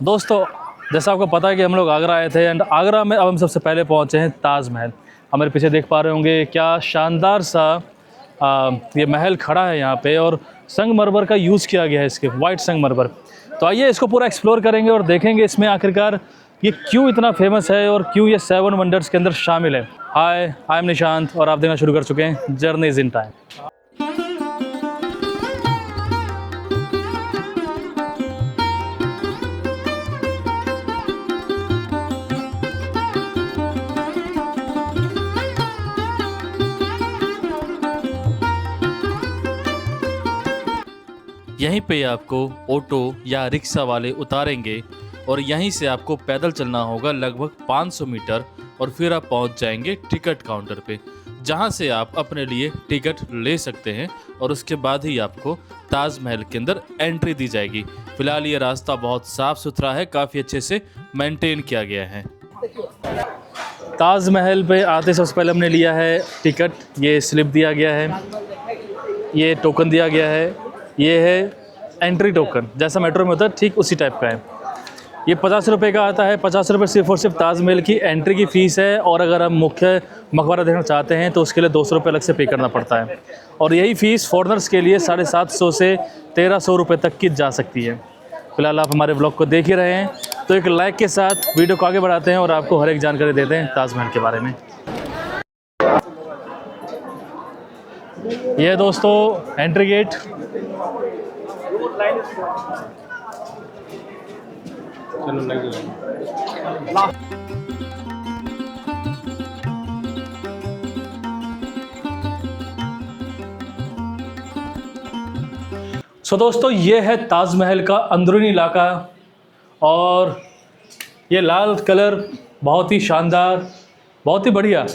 दोस्तों, जैसा आपको पता है कि हम लोग आगरा आए थे एंड आगरा में अब हम सबसे पहले पहुंचे हैं ताजमहल। हमारे पीछे देख पा रहे होंगे क्या शानदार सा ये महल खड़ा है यहाँ पे, और संगमरमर का यूज़ किया गया है, इसके वाइट संगमरमर। तो आइए इसको पूरा एक्सप्लोर करेंगे और देखेंगे इसमें आखिरकार ये क्यों इतना फेमस है और क्यों ये 7 वंडर्स के अंदर शामिल है। हाय, आई एम निशांत और आप देखना शुरू कर चुके हैं जर्नीज इन टाइम। यहीं पे आपको ऑटो या रिक्शा वाले उतारेंगे और यहीं से आपको पैदल चलना होगा लगभग 500 मीटर और फिर आप पहुंच जाएंगे टिकट काउंटर पे, जहां से आप अपने लिए टिकट ले सकते हैं और उसके बाद ही आपको ताजमहल के अंदर एंट्री दी जाएगी। फिलहाल ये रास्ता बहुत साफ सुथरा है, काफ़ी अच्छे से मेंटेन किया गया है। ताजमहल पे आते सबसे पहले हमने लिया है टिकट। ये स्लिप दिया गया है, ये टोकन दिया गया है, ये है एंट्री टोकन, जैसा मेट्रो में होता है ठीक उसी टाइप का है। ये 50 रुपये का आता है। 50 रुपये सिर्फ और सिर्फ ताजमहल की एंट्री की फ़ीस है, और अगर आप मुख्य मकबरा देखना चाहते हैं तो उसके लिए 200 रुपये अलग से पे करना पड़ता है। और यही फ़ीस फॉरनर्स के लिए 750 से 1300 रुपये तक की जा सकती है। फिलहाल आप हमारे ब्लॉग को देख ही रहे हैं, तो एक लाइक के साथ वीडियो को आगे बढ़ाते हैं और आपको हर एक जानकारी देते हैं ताजमहल के बारे में। ये दोस्तों एंट्री गेट। सो दोस्तों, ये है ताजमहल का अंदरूनी इलाका, और ये लाल कलर बहुत ही शानदार, बहुत ही बढ़िया।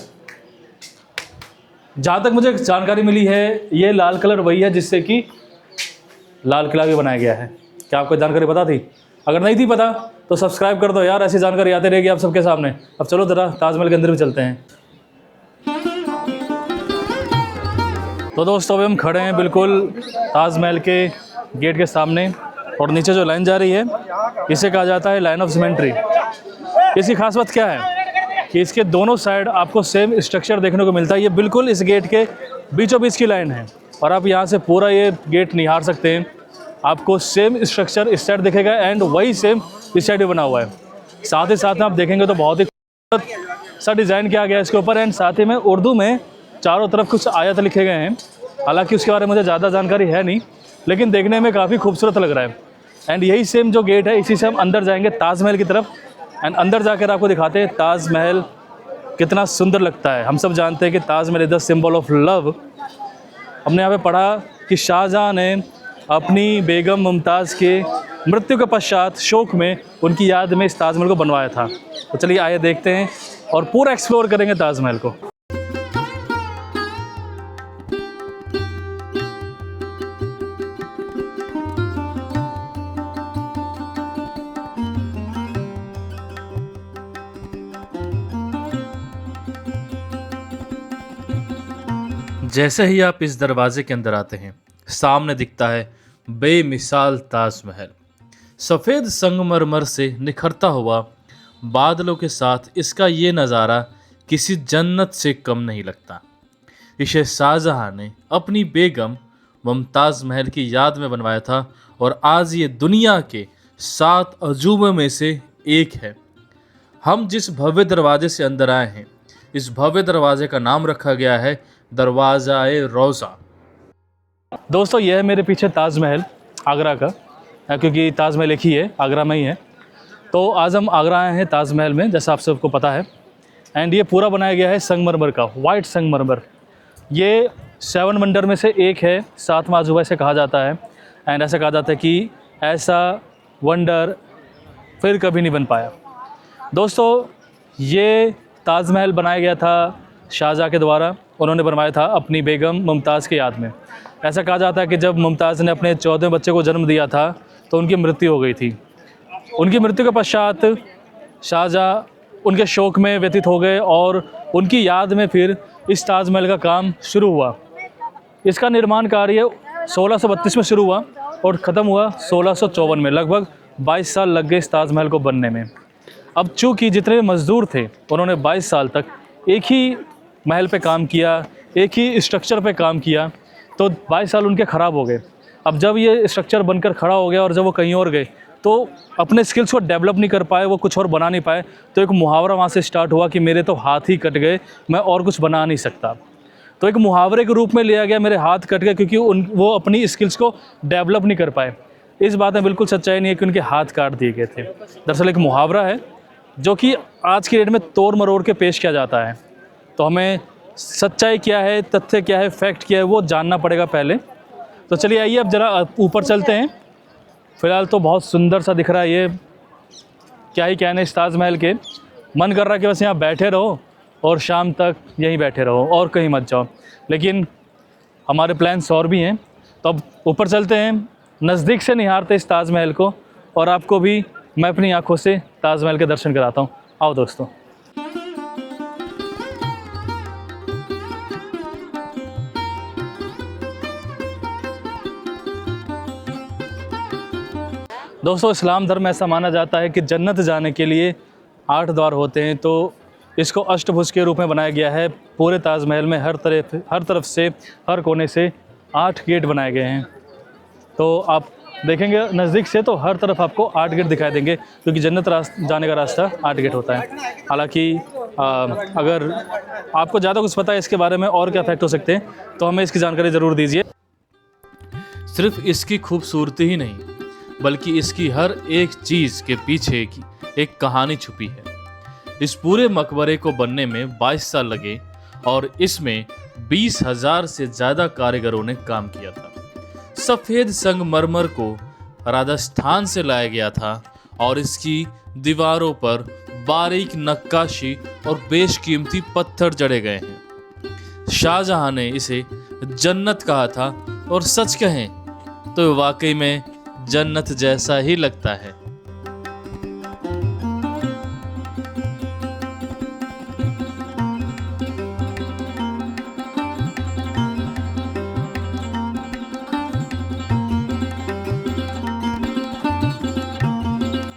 जहाँ तक मुझे जानकारी मिली है, ये लाल कलर वही है जिससे कि लाल किला भी बनाया गया है। क्या आपको जानकारी पता थी? अगर नहीं थी पता तो सब्सक्राइब कर दो यार, ऐसी जानकारी आती रहेगी आप सबके सामने। अब चलो ज़रा ताजमहल के अंदर भी चलते हैं। तो दोस्तों, अभी हम खड़े हैं बिल्कुल ताजमहल के गेट के सामने, और नीचे जो लाइन जा रही है इसे कहा जाता है लाइन ऑफ सिमेट्री। इसकी खास बात क्या है कि इसके दोनों साइड आपको सेम स्ट्रक्चर देखने को मिलता है। ये बिल्कुल इस गेट के बीचों बीच की लाइन है, और आप यहाँ से पूरा ये गेट निहार सकते हैं। आपको सेम स्ट्रक्चर इस साइड दिखेगा एंड वही सेम इस साइड भी बना हुआ है। साथ ही साथ में आप देखेंगे तो बहुत ही खूबसूरत सा डिज़ाइन किया गया है इसके ऊपर, एंड साथ ही में उर्दू में चारों तरफ कुछ आयत लिखे गए हैं। हालांकि उसके बारे में मुझे ज़्यादा जानकारी है नहीं, लेकिन देखने में काफ़ी खूबसूरत लग रहा है। एंड यही सेम जो गेट है, इसी से हम अंदर जाएंगे ताजमहल की तरफ, एंड अंदर जाकर आपको दिखाते हैं ताजमहल कितना सुंदर लगता है। हम सब जानते हैं कि Taj Mahal is the symbol of love. हमने यहाँ पे पढ़ा कि शाहजहाँ ने अपनी बेगम मुमताज़ के मृत्यु के पश्चात शोक में उनकी याद में इस ताजमहल को बनवाया था। तो चलिए आइए देखते हैं और पूरा एक्सप्लोर करेंगे ताजमहल को। जैसे ही आप इस दरवाजे के अंदर आते हैं, सामने दिखता है बेमिसाल ताजमहल। सफ़ेद संगमरमर से निखरता हुआ बादलों के साथ इसका ये नज़ारा किसी जन्नत से कम नहीं लगता। इसे शाहजहाँ ने अपनी बेगम मुमताज़ महल की याद में बनवाया था, और आज ये दुनिया के 7 अजूबों में से एक है। हम जिस भव्य दरवाजे से अंदर आए हैं, इस भव्य दरवाजे का नाम रखा गया है दरवाज़ा-ए-रोज़ा। दोस्तों, यह है मेरे पीछे ताजमहल आगरा का, क्योंकि ताजमहल एक ही है, आगरा में ही है। तो आज हम आगरा आए हैं ताजमहल में, जैसा आप सबको पता है। एंड ये पूरा बनाया गया है संगमरमर का, वाइट संगमरमर। ये 7 वंडर में से एक है, 7वां अजूबा इसे कहा जाता है। एंड ऐसा कहा जाता है कि ऐसा वंडर फिर कभी नहीं बन पाया। दोस्तों, ये ताजमहल बनाया गया था शाहजहाँ के द्वारा। उन्होंने बनवाया था अपनी बेगम मुमताज़ की याद में। ऐसा कहा जाता है कि जब मुमताज़ ने अपने 14वें बच्चे को जन्म दिया था तो उनकी मृत्यु हो गई थी। उनकी मृत्यु के पश्चात शाहजहाँ उनके शोक में व्यतीत हो गए, और उनकी याद में फिर इस ताजमहल का काम शुरू हुआ। इसका निर्माण कार्य 1632 में शुरू हुआ और ख़त्म हुआ 1654 में, लगभग 22 साल लग गए इस ताजमहल को बनने में। अब चूँकि जितने भी मज़दूर थे उन्होंने 22 साल तक एक ही महल पे काम किया, एक ही स्ट्रक्चर पे काम किया, तो 22 साल उनके ख़राब हो गए। अब जब ये स्ट्रक्चर बनकर खड़ा हो गया और जब वो कहीं और गए तो अपने स्किल्स को डेवलप नहीं कर पाए, वो कुछ और बना नहीं पाए, तो एक मुहावरा वहाँ से स्टार्ट हुआ कि मेरे तो हाथ ही कट गए, मैं और कुछ बना नहीं सकता। तो एक मुहावरे के रूप में लिया गया मेरे हाथ कट गए, क्योंकि वो अपनी स्किल्स को डेवलप नहीं कर पाए। इस बात में बिल्कुल सच्चाई नहीं है कि उनके हाथ काट दिए गए थे। दरअसल एक मुहावरा है जो कि आज की डेट में तोड़ मरोड़ के पेश किया जाता है। तो हमें सच्चाई क्या है, तथ्य क्या है, फैक्ट क्या है, वो जानना पड़ेगा पहले। तो चलिए आइए अब ज़रा ऊपर चलते हैं। फ़िलहाल तो बहुत सुंदर सा दिख रहा है ये, क्या ही कहने इस ताजमहल के। मन कर रहा है कि बस यहाँ बैठे रहो और शाम तक यहीं बैठे रहो और कहीं मत जाओ, लेकिन हमारे प्लान्स और भी हैं। तो अब ऊपर चलते हैं, नज़दीक से निहारते इस ताजमहल को और आपको भी मैं अपनी आँखों से ताजमहल के दर्शन कराता हूँ। आओ दोस्तों। दोस्तों, इस्लाम धर्म में ऐसा माना जाता है कि जन्नत जाने के लिए 8 द्वार होते हैं, तो इसको अष्टभुज के रूप में बनाया गया है। पूरे ताजमहल में हर तरफ से, हर कोने से 8 गेट बनाए गए हैं। तो आप देखेंगे नज़दीक से तो हर तरफ आपको 8 गेट दिखाई देंगे, क्योंकि जन्नत जाने का रास्ता 8 गेट होता है। हालांकि अगर आपको ज़्यादा कुछ पता है इसके बारे में और क्या फैक्ट हो सकते हैं तो हमें इसकी जानकारी ज़रूर दीजिए। सिर्फ इसकी खूबसूरती ही नहीं, बल्कि इसकी हर एक चीज़ के पीछे की एक कहानी छुपी है। इस पूरे मकबरे को बनने में 22 साल लगे और इसमें 20,000 से ज़्यादा कारीगरों ने काम किया था। सफ़ेद संगमरमर को राजस्थान से लाया गया था और इसकी दीवारों पर बारीक नक्काशी और बेशकीमती पत्थर जड़े गए हैं। शाहजहां ने इसे जन्नत कहा था और सच कहें तो वाकई में जन्नत जैसा ही लगता है।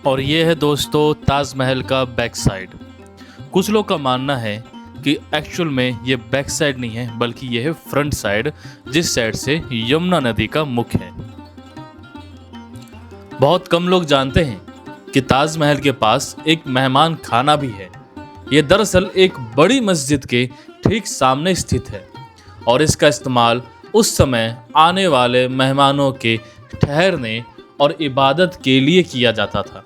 और ये है दोस्तों ताजमहल का बैक साइड। कुछ लोग का मानना है कि एक्चुअल में ये बैक साइड नहीं है, बल्कि ये है फ्रंट साइड, जिस साइड से यमुना नदी का मुख है। बहुत कम लोग जानते हैं कि ताजमहल के पास एक मेहमान खाना भी है। ये दरअसल एक बड़ी मस्जिद के ठीक सामने स्थित है और इसका इस्तेमाल उस समय आने वाले मेहमानों के ठहरने और इबादत के लिए किया जाता था।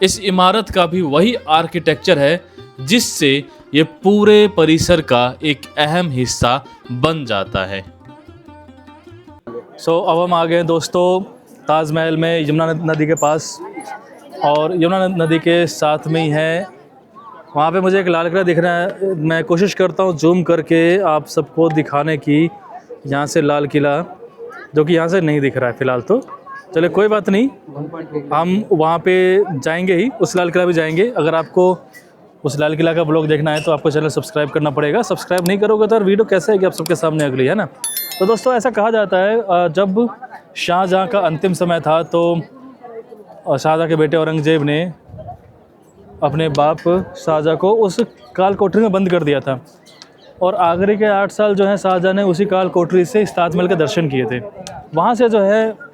इस इमारत का भी वही आर्किटेक्चर है जिससे ये पूरे परिसर का एक अहम हिस्सा बन जाता है। अब हम आ गए दोस्तों ताजमहल में, यमुना नदी के पास, और यमुना नदी के साथ में ही है। वहाँ पे मुझे एक लाल किला दिख रहा है। मैं कोशिश करता हूँ जूम करके आप सबको दिखाने की, यहाँ से लाल किला, जो कि यहाँ से नहीं दिख रहा है फ़िलहाल। तो चले कोई बात नहीं, हम वहाँ पे जाएंगे ही, उस लाल किला भी जाएंगे। अगर आपको उस लाल किला का ब्लॉग देखना है तो आपको चैनल सब्सक्राइब करना पड़ेगा। सब्सक्राइब नहीं करोगे तो यार वीडियो कैसे है कि आप सबके सामने अगली, है ना। तो दोस्तों ऐसा कहा जाता है जब शाहजहाँ का अंतिम समय था तो शाहजहाँ के बेटे औरंगजेब ने अपने बाप शाहजहाँ को उस काल कोठरी में बंद कर दिया था और आखिरी के 8 साल जो है शाहजहाँ ने उसी काल कोठरी से इस ताजमहल के दर्शन किए थे। वहाँ से जो है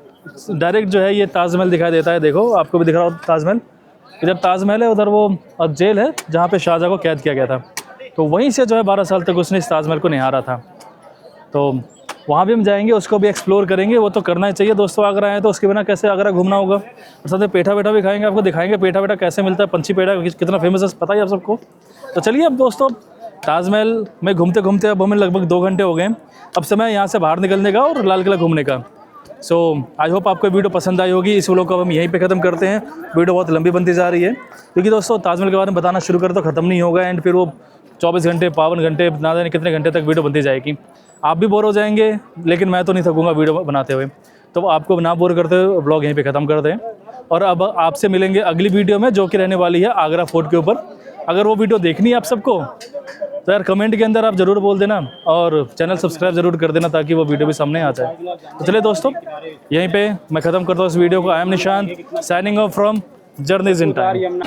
डायरेक्ट जो है ये ताजमहल दिखाई देता है। देखो आपको भी दिख रहा हो ताजमहल। इधर ताजमहल है, उधर वो अब जेल है जहाँ पे शाहजहाँ को कैद किया गया था। तो वहीं से जो है 12 साल तक उसने इस ताजमहल को निहारा था। तो वहाँ भी हम जाएंगे, उसको भी एक्सप्लोर करेंगे। वो तो करना ही चाहिए दोस्तों, आगरा आए तो उसके बिना कैसे आगरा घूमना होगा। और साथ में पेठा वेठा भी खाएंगे, आपको दिखाएंगे पेठा वेठा कैसे मिलता है। पंछी पेठा कितना फेमस है पता ही आप सबको। तो चलिए अब दोस्तों ताजमहल में घूमते घूमते अब हमें लगभग 2 घंटे हो गए। अब समय यहाँ से बाहर निकलने का और लाल किला घूमने का। सो आई होप आपको वीडियो पसंद आई होगी। इस व्लॉग को हम यहीं पे ख़त्म करते हैं। वीडियो बहुत लंबी बनती जा रही है क्योंकि दोस्तों ताजमहल के बारे में बताना शुरू कर तो ख़त्म नहीं होगा एंड फिर वो 24 घंटे 52 घंटे ना जाने कितने घंटे तक वीडियो बनती जाएगी। आप भी बोर हो जाएंगे, लेकिन मैं तो नहीं थकूँगा वीडियो बनाते हुए। तो आपको ना बोर करते हुए व्लॉग यहीं पर ख़त्म करते हैं और अब आपसे मिलेंगे अगली वीडियो में, जो कि रहने वाली है आगरा फोर्ट के ऊपर। अगर वो वीडियो देखनी है आप सबको तो यार कमेंट के अंदर आप ज़रूर बोल देना और चैनल सब्सक्राइब ज़रूर कर देना ताकि वो वीडियो भी सामने आ जाए। तो चलिए दोस्तों, यहीं पे मैं ख़त्म करता हूँ इस वीडियो को। I am Nishant, signing off from journeys in time.